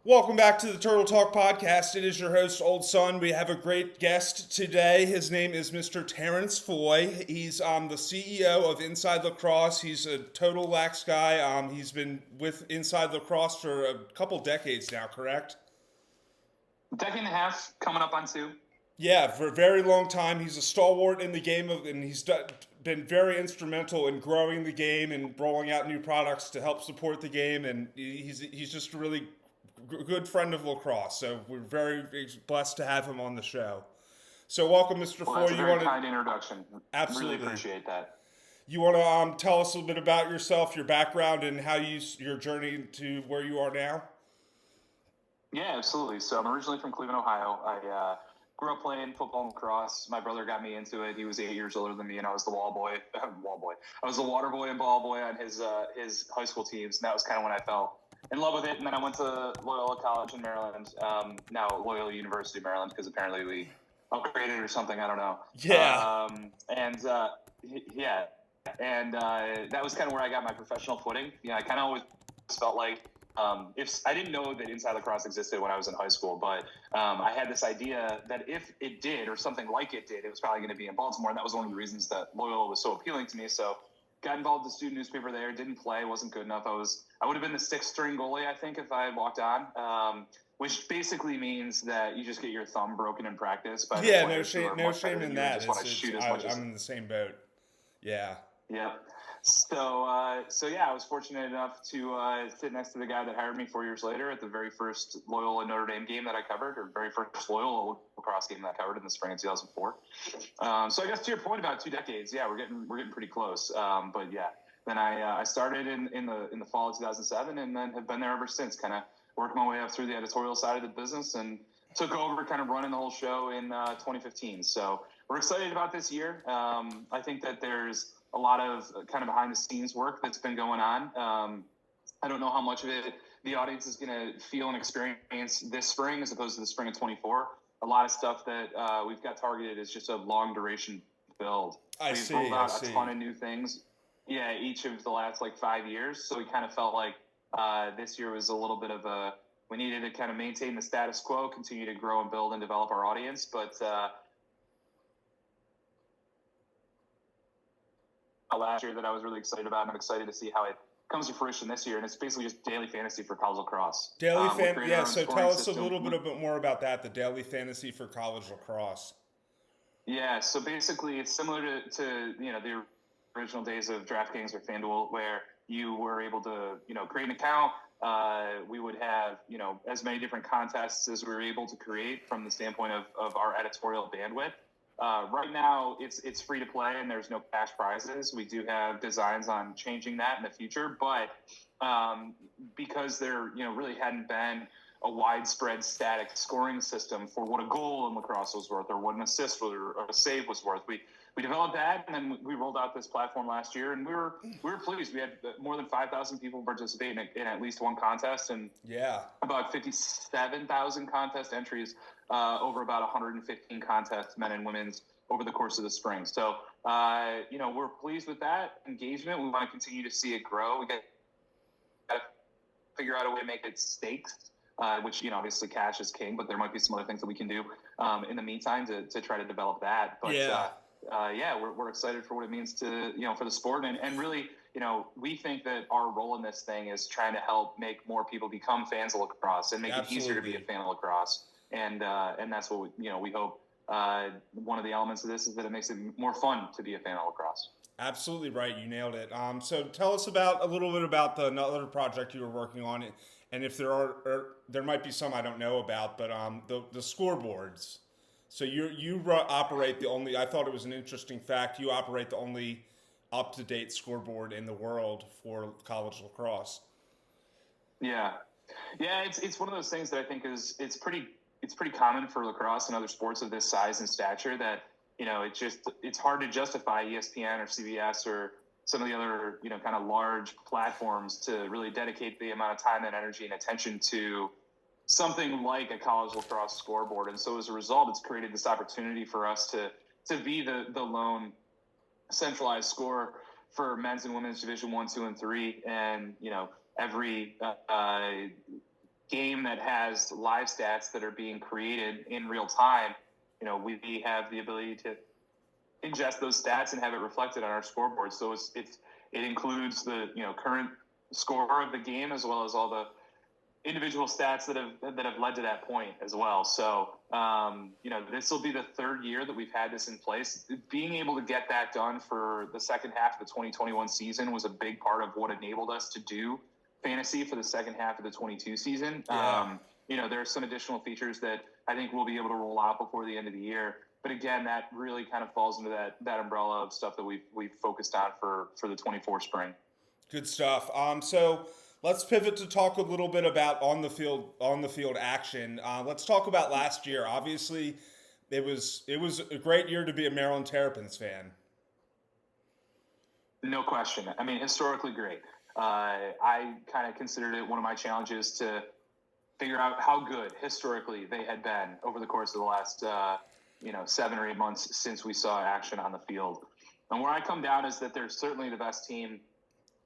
Welcome back to the Turtle Talk podcast. It is your host, Old Son. We have a great guest today. His name is Mr. Terrence Foy. He's the CEO of Inside Lacrosse. He's a total lax guy. He's been with Inside Lacrosse for a couple decades now, correct? Decade and a half, coming up on two. Yeah, for a very long time. He's a stalwart in the game, and been very instrumental in growing the game and rolling out new products to help support the game. And he's just a really good friend of lacrosse. So we're very blessed to have him on the show. So welcome, Mr. Well, Foy. that's a very kind introduction. Absolutely Really appreciate that. You want to tell us a little bit about yourself, your background, and how your journey to where you are now? Yeah, absolutely. So I'm originally from Cleveland, Ohio. I grew up playing football and lacrosse. My brother got me into it. He was 8 years older than me, and I was the wall boy. I was the water boy and ball boy on his high school teams, and that was kind of when I fell in love with it. And then I went to Loyola College in Maryland, now Loyola University, Maryland, because apparently we upgraded or something. I don't know. Yeah. Yeah, and that was kind of where I got my professional footing. I kind of always felt like if I didn't know that Inside Lacrosse existed when I was in high school, but I had this idea that if it did, or something like it did, it was probably going to be in Baltimore, and that was one of the reasons that Loyola was so appealing to me. So got involved with the student newspaper there, didn't play, wasn't good enough. I would have been the sixth string goalie, I think, if I had walked on. Which basically means that you just get your thumb broken in practice. By Yeah, no shame in that. I'm in the same boat. Yeah. Yeah. So yeah, I was fortunate enough to sit next to the guy that hired me 4 years later at the very first Loyola Notre Dame game that I covered, or very first Loyola lacrosse game that I covered in the spring of 2004. So I guess to your point about 2 decades, yeah, we're getting pretty close. But yeah, then I started in the fall of 2007, and then have been there ever since. Kind of worked my way up through the editorial side of the business, and took over kind of running the whole show in 2015. So we're excited about this year. I think that there's a lot of kind of behind the scenes work that's been going on. I don't know how much of it the audience is going to feel and experience this spring as opposed to the spring of 24. A lot of stuff that we've got targeted is just a long duration build. We've rolled out a ton of new things. Yeah, each of the last 5 years. So we kind of felt like this year was a little bit of we needed to kind of maintain the status quo, continue to grow and build and develop our audience. But last year that I was really excited about, and I'm excited to see how it comes to fruition this year. And it's basically just daily fantasy for college lacrosse. Yeah. So tell us a little bit more about that. The daily fantasy for college lacrosse. Yeah. So basically, it's similar to the original days of DraftKings or FanDuel, where you were able to create an account. We would have as many different contests as we were able to create from the standpoint of our editorial bandwidth. Right now, it's free to play and there's no cash prizes. We do have designs on changing that in the future, but because there really hadn't been a widespread static scoring system for what a goal in lacrosse was worth, or what an assist or a save was worth, we developed that, and then we rolled out this platform last year, and we were pleased. We had more than 5,000 people participate in at least one contest, and about 57,000 contest entries over about 115 contests, men and women's, over the course of the spring. So we're pleased with that engagement. We want to continue to see it grow. We got to figure out a way to make it stakes. Which obviously cash is king, but there might be some other things that we can do in the meantime to try to develop that. But we're excited for what it means to for the sport, and really we think that our role in this thing is trying to help make more people become fans of lacrosse and make it easier to be a fan of lacrosse, and that's what we hope. One of the elements of this is that it makes it more fun to be a fan of lacrosse. Absolutely right, you nailed it. So tell us a little bit about another project you were working on. And if there might be some I don't know about, but the scoreboards. So you operate the only. I thought it was an interesting fact. You operate the only up-to-date scoreboard in the world for college lacrosse. Yeah. It's one of those things that I think it's pretty common for lacrosse and other sports of this size and stature that it's hard to justify ESPN or CBS or some of the other, kind of large platforms to really dedicate the amount of time and energy and attention to something like a college lacrosse scoreboard. And so as a result, it's created this opportunity for us to be the lone centralized score for men's and women's Division 1, 2, and 3. And, every game that has live stats that are being created in real time, we have the ability to ingest those stats and have it reflected on our scoreboard. So it includes the current score of the game as well as all the individual stats that have led to that point as well. So this will be the third year that we've had this in place. Being able to get that done for the second half of the 2021 season was a big part of what enabled us to do fantasy for the second half of the 22 season. Yeah. There are some additional features that I think we'll be able to roll out before the end of the year. But again, that really kind of falls into that umbrella of stuff that we've focused on for the 24 spring. Good stuff. So let's pivot to talk a little bit about on the field action. Let's talk about last year. Obviously, it was a great year to be a Maryland Terrapins fan. No question. I mean, historically great. I kind of considered it one of my challenges to figure out how good historically they had been over the course of the last 7 or 8 months since we saw action on the field. And where I come down is that they're certainly the best team,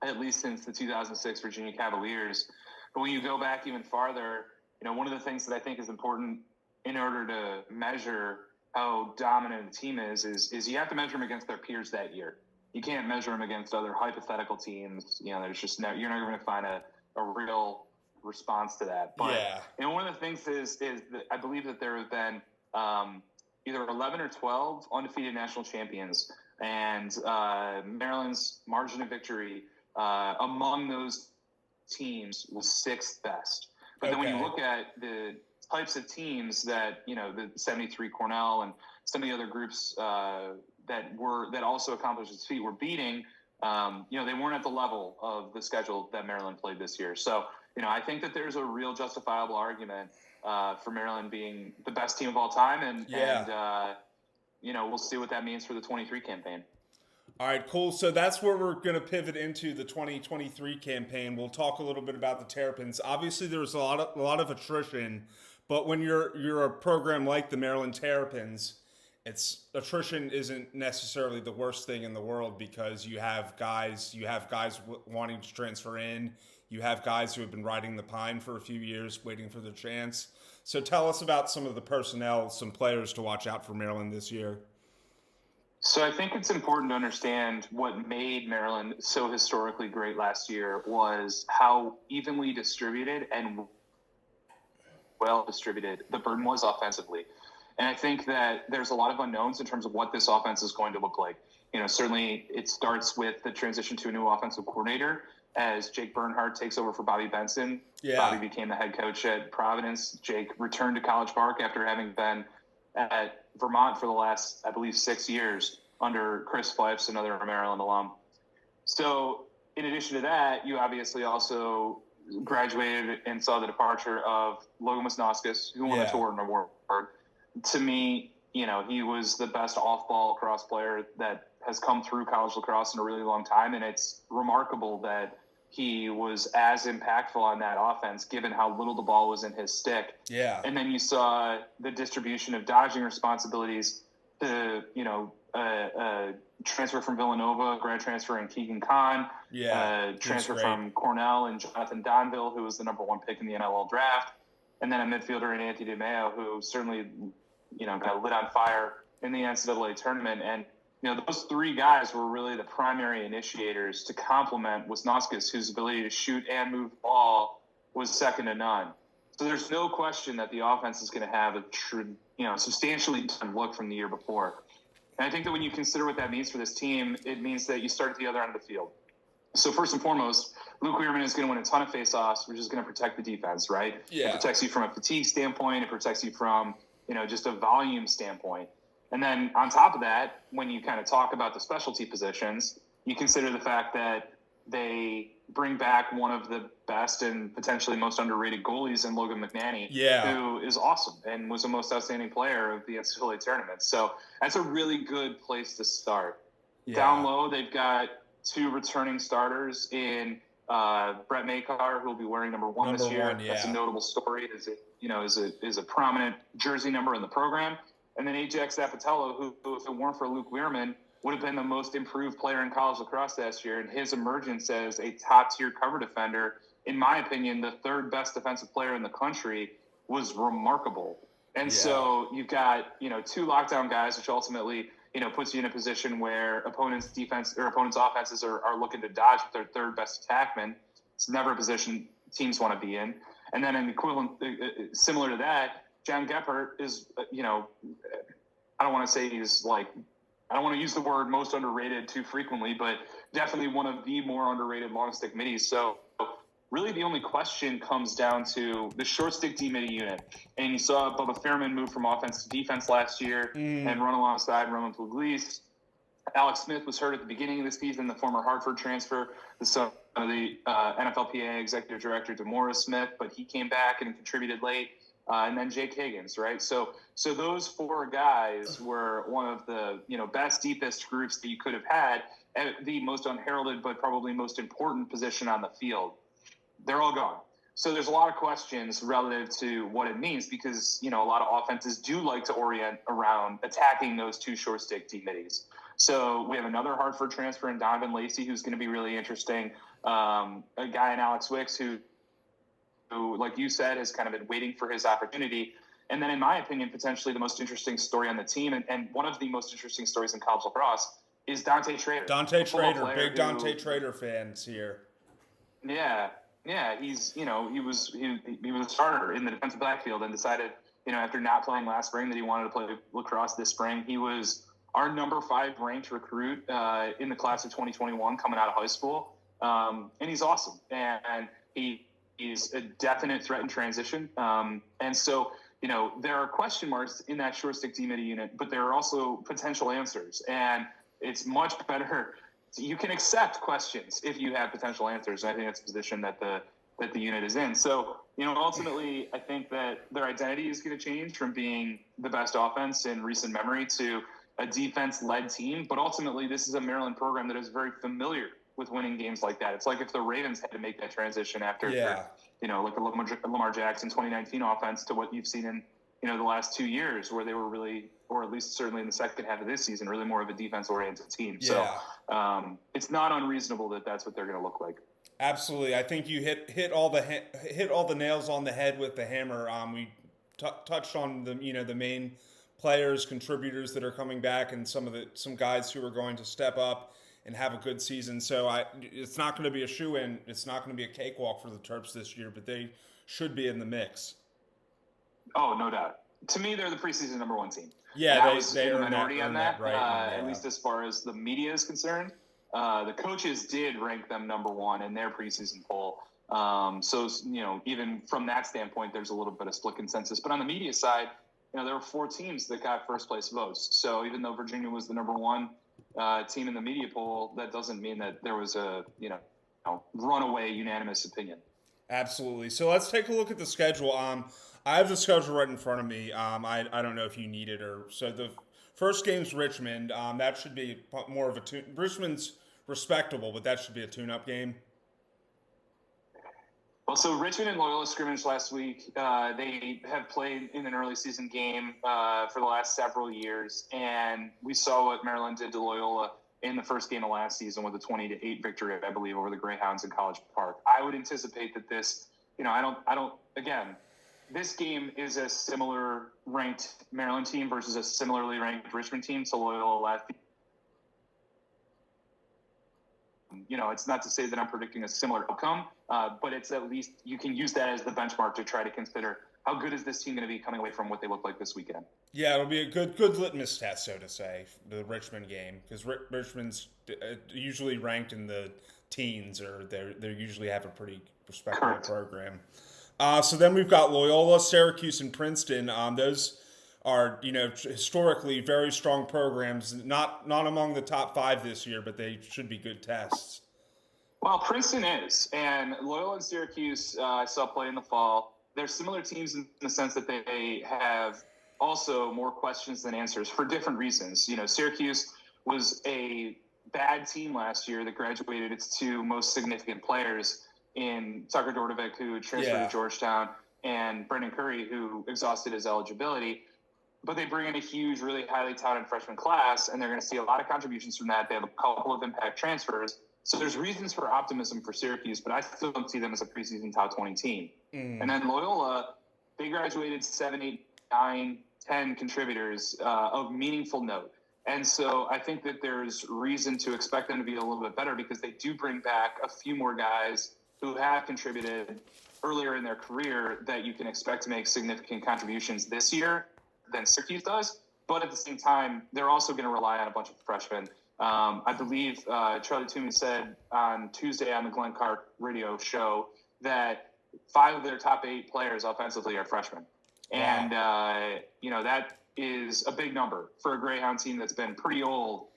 at least since the 2006 Virginia Cavaliers. But when you go back even farther, one of the things that I think is important in order to measure how dominant a team is you have to measure them against their peers that year. You can't measure them against other hypothetical teams. There's just you're never going to find a real response to that. But one of the things is that I believe that there have been either 11 or 12 undefeated national champions, and Maryland's margin of victory among those teams was sixth best. But then when you look at the types of teams that the 73 Cornell and some of the other groups that also accomplished this feat were beating, they weren't at the level of the schedule that Maryland played this year. So I think that there's a real justifiable argument for Maryland being the best team of all time, and we'll see what that means for the 23 campaign. All right, cool. So that's where we're going to pivot into the 2023 campaign. We'll talk a little bit about the Terrapins. Obviously, there was a lot of attrition, but when you're a program like the Maryland Terrapins, attrition isn't necessarily the worst thing in the world, because you have guys wanting to transfer in. You have guys who have been riding the pine for a few years, waiting for their chance. So tell us about some of the personnel, some players to watch out for Maryland this year. So I think it's important to understand what made Maryland so historically great last year was how evenly distributed and well distributed the burden was offensively. And I think that there's a lot of unknowns in terms of what this offense is going to look like. Certainly it starts with the transition to a new offensive coordinator as Jake Bernhardt takes over for Bobby Benson. Yeah. Bobby became the head coach at Providence. Jake returned to College Park after having been at Vermont for the last, I believe, 6 years under Chris Fleifs, another Maryland alum. So in addition to that, you obviously also graduated and saw the departure of Logan Wisnauskas, who won the Torton Award. To me, he was the best off-ball lacrosse player that has come through college lacrosse in a really long time, and it's remarkable that he was as impactful on that offense, given how little the ball was in his stick. Yeah. And then you saw the distribution of dodging responsibilities to, transfer from Villanova, grad transfer in Keegan Khan, transfer from Cornell and Jonathan Donville, who was the number 1 pick in the NLL draft, and then a midfielder in Anthony DeMeo, who certainly, kind of lit on fire in the NCAA tournament. And those 3 guys were really the primary initiators to complement Wisnauskas, whose ability to shoot and move the ball was second to none. So there's no question that the offense is going to have a substantially different look from the year before. And I think that when you consider what that means for this team, it means that you start at the other end of the field. So first and foremost, Luke Weirman is going to win a ton of faceoffs, which is going to protect the defense, right? Yeah. It protects you from a fatigue standpoint. It protects you from, just a volume standpoint. And then on top of that, when you kind of talk about the specialty positions, you consider the fact that they bring back one of the best and potentially most underrated goalies in Logan McNanny, who is awesome and was the most outstanding player of the NCAA tournament. So that's a really good place to start. Yeah. Down low, they've got 2 returning starters in Brett Makar, who will be wearing number 1 this year. That's a notable story. Is a prominent jersey number in the program. And then Ajax Zapatello, who, if it weren't for Luke Weirman, would have been the most improved player in college lacrosse last year. And his emergence as a top-tier cover defender in my opinion, the third best defensive player in the country, was remarkable. And so you've got, two lockdown guys, which ultimately, puts you in a position where opponents' offenses are looking to dodge with their third best attackman. It's never a position teams want to be in. And then an equivalent, similar to that, John Gephardt is, I don't want to say I don't want to use the word most underrated too frequently, but definitely one of the more underrated long stick middies. So really the only question comes down to the short stick D midi unit. And you saw Bubba Fairman move from offense to defense last year and run alongside Roman Pugliese. Alex Smith was hurt at the beginning of the season, the former Hartford transfer, the son of the NFLPA executive director, DeMaurice Smith, but he came back and contributed late. And then Jake Higgins, right? So those four guys were one of the best, deepest groups that you could have had at the most unheralded but probably most important position on the field. They're all gone. So there's a lot of questions relative to what it means because a lot of offenses do like to orient around attacking those two short stick D middies. So we have another Hartford transfer in Donovan Lacey, who's going to be really interesting. A guy in Alex Wicks who, like you said, has kind of been waiting for his opportunity. And then, in my opinion, potentially the most interesting story on the team and one of the most interesting stories in college lacrosse is Dante Trader. Dante Trader, big Dante Trader fans here. Yeah, he's he was a starter in the defensive backfield and decided after not playing last spring that he wanted to play lacrosse this spring. He was our number 5 ranked recruit in the class of 2021 coming out of high school, and he's awesome and he's a definite threat in transition. And so, there are question marks in that short stick D midi unit, but there are also potential answers. And it's much better. You can accept questions if you have potential answers. And I think that's a position that the unit is in. So, ultimately, I think that their identity is going to change from being the best offense in recent memory to a defense-led team. But ultimately, this is a Maryland program that is very familiar with winning games like that. It's like if the Ravens had to make that transition after, like the Lamar Jackson 2019 offense to what you've seen in, the last 2 years where they were really, or at least certainly in the second half of this season, really more of a defense-oriented team. Yeah. So it's not unreasonable that that's what they're going to look like. Absolutely. I think you hit all the nails on the head with the hammer. We touched on the main players, contributors that are coming back and some guys who are going to step up and have a good season. So it's not going to be a shoe-in. It's not going to be a cakewalk for the Terps this year, but they should be in the mix. Oh, no doubt. To me, they're the preseason number 1 team. Yeah, they are minority on that, right? At least as far as the media is concerned. The coaches did rank them number 1 in their preseason poll. So, even from that standpoint, there's a little bit of split consensus. But on the media side, there were 4 teams that got first place votes. So even though Virginia was the number 1 team in the media poll, that doesn't mean that there was a runaway unanimous opinion. Absolutely. So let's take a look at the schedule. I have the schedule right in front of me. I don't know if you need it so the first game's Richmond. That should be more of a tune. Richmond's respectable, but that should be a tune-up game. Well, so Richmond and Loyola scrimmaged last week. They have played in an early season game for the last several years, and we saw what Maryland did to Loyola in the first game of last season with a 20-8 victory, I believe, over the Greyhounds in College Park. I would anticipate that this, this game is a similar ranked Maryland team versus a similarly ranked Richmond team to Loyola last year. It's not to say that I'm predicting a similar outcome, but it's at least you can use that as the benchmark to try to consider how good is this team going to be coming away from what they look like this weekend. Yeah, it'll be a good litmus test, so to say, the Richmond game, because Richmond's usually ranked in the teens, or they usually have a pretty respectable program. So then we've got Loyola, Syracuse, and Princeton. Those are historically very strong programs. Not among the top 5 this year, but they should be good tests. Well, Princeton is, and Loyola and Syracuse I saw play in the fall. They're similar teams in the sense that they have also more questions than answers for different reasons. Syracuse was a bad team last year that graduated its 2 most significant players in Tucker Dordovic, who transferred to Georgetown, and Brendan Curry, who exhausted his eligibility. But they bring in a huge, really highly touted freshman class, and they're going to see a lot of contributions from that. They have a couple of impact transfers. So there's reasons for optimism for Syracuse, but I still don't see them as a preseason top 20 team. And then Loyola, they graduated 7, 8, 9, 10 contributors of meaningful note. And so I think that there's reason to expect them to be a little bit better because they do bring back a few more guys who have contributed earlier in their career that you can expect to make significant contributions this year than Syracuse does. But at the same time, they're also going to rely on a bunch of freshmen. I believe Charlie Toomey said on Tuesday on the Glenn Clark radio show that 5 of their top 8 players offensively are freshmen. Wow. And, that is a big number for a Greyhound team that's been pretty old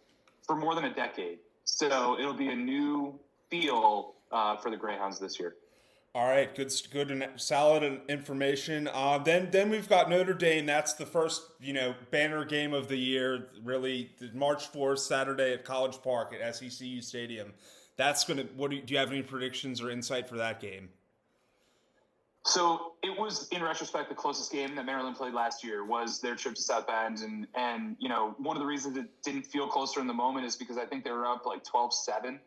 for more than a decade. So it'll be a new feel for the Greyhounds this year. All right, good and solid information. Then we've got Notre Dame. That's the first, banner game of the year. Really, March 4th, Saturday at College Park at SECU Stadium. That's gonna. Do you have any predictions or insight for that game? So it was, in retrospect, the closest game that Maryland played last year was their trip to South Bend, and one of the reasons it didn't feel closer in the moment is because I think they were up like 12-7.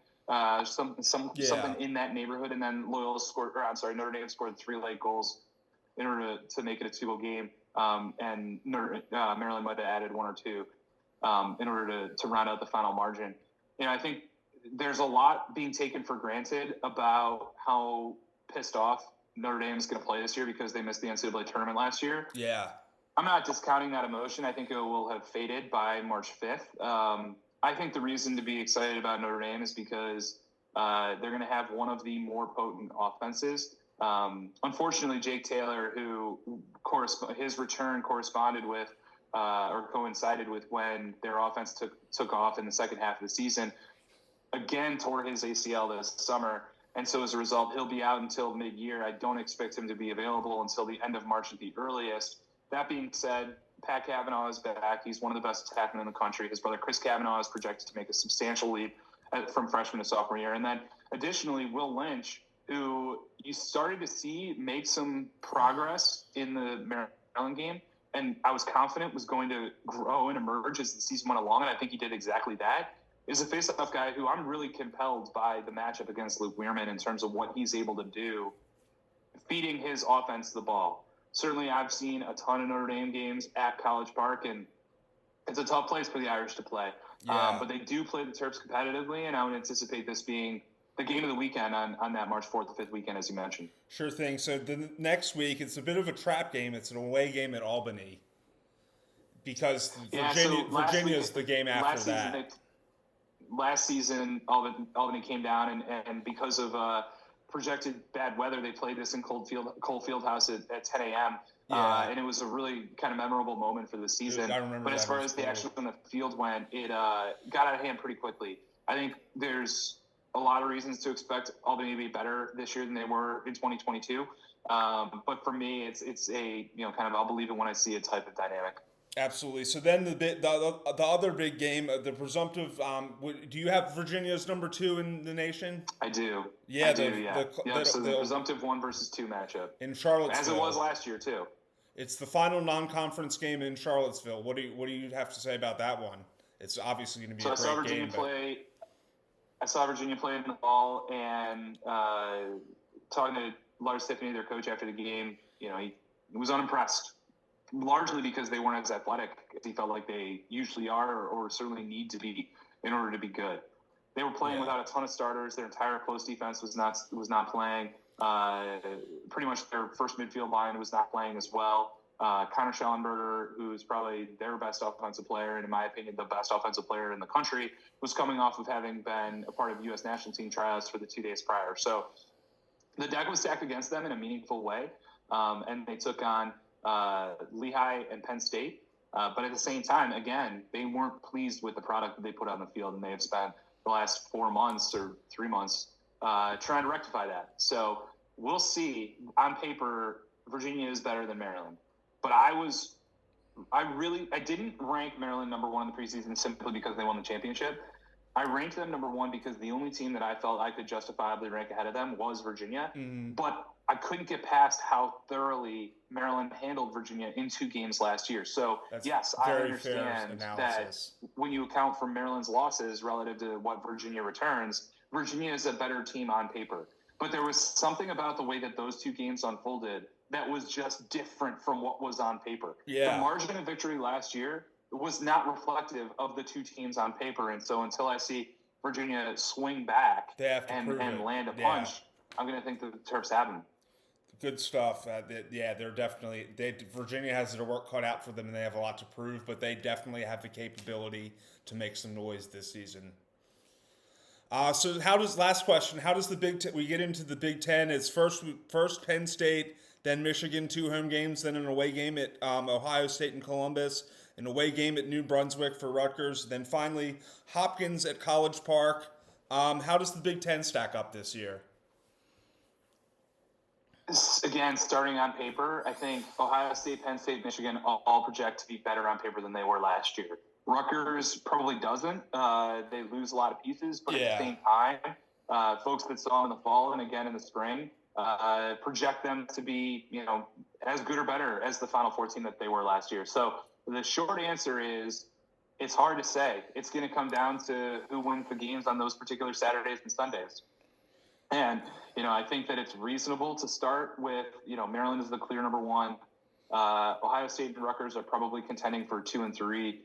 Something in that neighborhood, and then Notre Dame scored 3 late goals in order to make it a 2-goal game, and Maryland might have added 1 or 2 in order to round out the final margin. I think there's a lot being taken for granted about how pissed off Notre Dame is going to play this year because they missed the NCAA tournament last year. Yeah, I'm not discounting that emotion. I think it will have faded by March 5th. I think the reason to be excited about Notre Dame is because they're going to have one of the more potent offenses. Unfortunately, Jake Taylor, who his return corresponded with or coincided with when their offense took off in the second half of the season, again tore his ACL this summer. And so as a result, he'll be out until mid-year. I don't expect him to be available until the end of March at the earliest. That being said, Pat Cavanaugh is back. He's one of the best attackmen in the country. His brother Chris Cavanaugh is projected to make a substantial leap from freshman to sophomore year. And then additionally, Will Lynch, who you started to see make some progress in the Maryland game, and I was confident was going to grow and emerge as the season went along, and I think he did exactly that, is a face-off guy who I'm really compelled by the matchup against Luke Weirman in terms of what he's able to do feeding his offense the ball. Certainly, I've seen a ton of Notre Dame games at College Park, and it's a tough place for the Irish to play. Yeah. But they do play the Terps competitively, and I would anticipate this being the game of the weekend on that March 4th, the 5th weekend, as you mentioned. Sure thing. So the next week, it's a bit of a trap game. It's an away game at Albany because Virginia is the game after that. Last season, Albany came down, and because of projected bad weather, they played this in Cole Fieldhouse at 10 a.m. Yeah. And it was a really kind of memorable moment for the season. I remember. But as far as the action on the field went, it got out of hand pretty quickly. I think there's a lot of reasons to expect Albany to be better this year than they were in 2022. But for me, it's a kind of I'll believe it when I see it type of dynamic. Absolutely. So then the other big game, the presumptive. Do you have Virginia as number 2 in the nation? I do. Yeah. So the presumptive 1 versus 2 matchup in Charlottesville, as it was last year too. It's the final non-conference game in Charlottesville. What do you have to say about that one? It's obviously going to be a great game. I saw Virginia play in the fall, and talking to Lars Tiffany, their coach, after the game, he was unimpressed. Largely because they weren't as athletic as he felt like they usually are or certainly need to be in order to be good. They were playing without a ton of starters. Their entire close defense was not playing. Pretty much their first midfield line was not playing as well. Connor Schellenberger, who's probably their best offensive player, and in my opinion, the best offensive player in the country, was coming off of having been a part of U.S. national team tryouts for the 2 days prior. So the deck was stacked against them in a meaningful way, and they took on Lehigh and Penn State. But at the same time, again, they weren't pleased with the product that they put on the field, and they have spent the last 4 months or 3 months trying to rectify that. So we'll see. On paper, Virginia is better than Maryland. But I didn't rank Maryland number 1 in the preseason simply because they won the championship. I ranked them number 1 because the only team that I felt I could justifiably rank ahead of them was Virginia. Mm-hmm. But I couldn't get past how thoroughly Maryland handled Virginia in 2 games last year. So, yes, I understand that when you account for Maryland's losses relative to what Virginia returns, Virginia is a better team on paper. But there was something about the way that those two games unfolded that was just different from what was on paper. Yeah. The margin of victory last year was not reflective of the two teams on paper. And so until I see Virginia swing back and land a punch, I'm going to think that the Terps have them. Good stuff. They're definitely. Virginia has their work cut out for them, and they have a lot to prove. But they definitely have the capability to make some noise this season. So, last question? How does the we get into the Big Ten? It's first Penn State, then Michigan, 2 home games, then an away game at Ohio State and Columbus, an away game at New Brunswick for Rutgers, then finally Hopkins at College Park. How does the Big Ten stack up this year? Again, starting on paper, I think Ohio State, Penn State, Michigan all project to be better on paper than they were last year. Rutgers probably doesn't. They lose a lot of pieces, but at the same time, folks that saw them in the fall and again in the spring project them to be, as good or better as the Final Four team that they were last year. So the short answer is it's hard to say. It's going to come down to who wins the games on those particular Saturdays and Sundays. And, I think that it's reasonable to start with, Maryland is the clear number 1. Ohio State and Rutgers are probably contending for 2 and 3.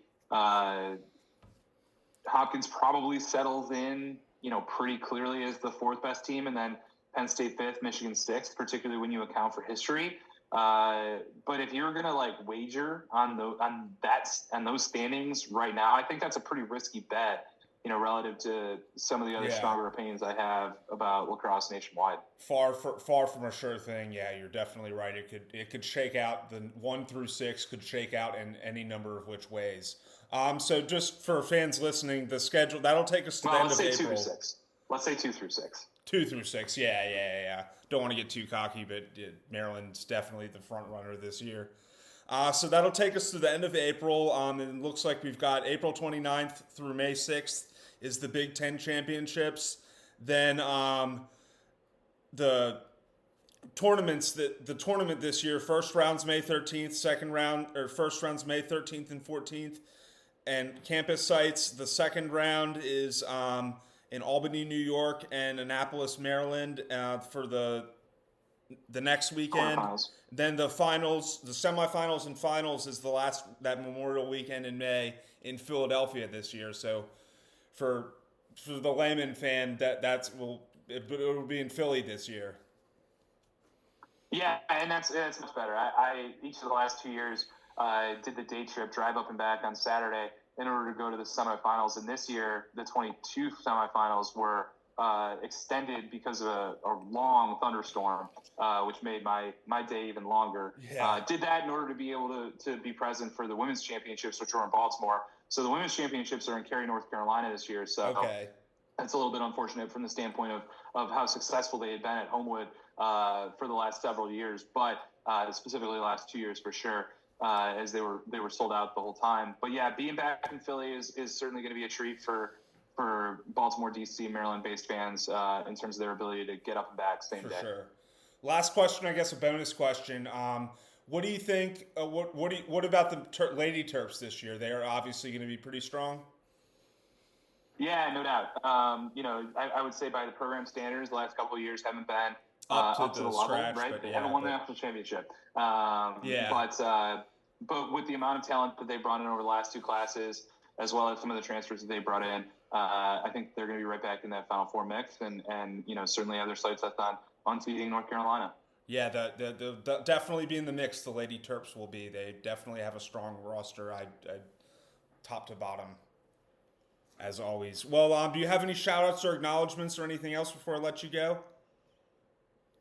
Hopkins probably settles in, pretty clearly as the 4th best team, and then Penn State 5th, Michigan 6th, particularly when you account for history. But if you're gonna wager on those standings right now, I think that's a pretty risky bet, relative to some of the other stronger opinions I have about lacrosse nationwide. Far from a sure thing. Yeah, you're definitely right. It could shake out. The 1 through 6 could shake out in any number of which ways. So just for fans listening, the schedule that'll take us to the end of April. 2 through 6. Let's say 2 through 6. 2 through 6. Yeah. Don't want to get too cocky, but Maryland's definitely the front runner this year. So that'll take us to the end of April. And it looks like we've got April 29th through May 6th is the Big Ten championships. Then the tournaments the tournament this year, first round's May 13th, first round's May 13th and 14th, and campus sites. The second round is in Albany, New York, and Annapolis, Maryland, for the next weekend. Then the finals, the semifinals and finals is that Memorial Weekend in May in Philadelphia this year. So for the layman fan, it will be in Philly this year. Yeah, and that's much better. I each of the last 2 years did the day trip, drive up and back on Saturday in order to go to the semifinals. And this year, the 22 semifinals were extended because of a long thunderstorm, which made my day even longer. Yeah. Did that in order to be able to be present for the women's championships, which were in Baltimore. So the women's championships are in Cary, North Carolina this year. So that's a little bit unfortunate from the standpoint of how successful they had been at Homewood for the last several years, but specifically the last 2 years for sure, as they were sold out the whole time. But yeah, being back in Philly is certainly going to be a treat for Baltimore, D.C., Maryland-based fans in terms of their ability to get up and back same day. For sure. Last question, I guess a bonus question. What do you think? What about the Lady Terps this year? They are obviously going to be pretty strong. Yeah, no doubt. I would say by the program standards, the last couple of years haven't been up to the level, scratch, right? They haven't won the national championship. But with the amount of talent that they brought in over the last 2 classes, as well as some of the transfers that they brought in, I think they're going to be right back in that Final Four mix, and certainly have their sights set on unseating North Carolina. Yeah, the definitely be in the mix. The Lady Terps will be. They definitely have a strong roster, top to bottom, as always. Well, do you have any shout-outs or acknowledgments or anything else before I let you go?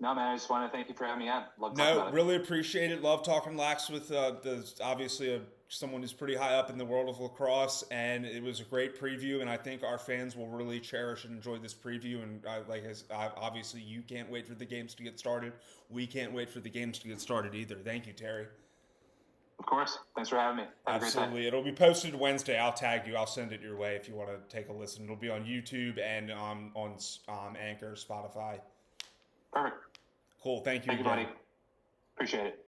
No, man, I just want to thank you for having me on. Really appreciate it. Love talking lax with obviously someone who's pretty high up in the world of lacrosse, and it was a great preview, and I think our fans will really cherish and enjoy this preview. And obviously you can't wait for the games to get started. We can't wait for the games to get started either. Thank you, Terry. Of course. Thanks for having me. Have Absolutely. A great day. It'll be posted Wednesday. I'll tag you. I'll send it your way if you want to take a listen. It'll be on YouTube and on Anchor, Spotify. Perfect. Cool. Thank you. Thank you, buddy. Appreciate it.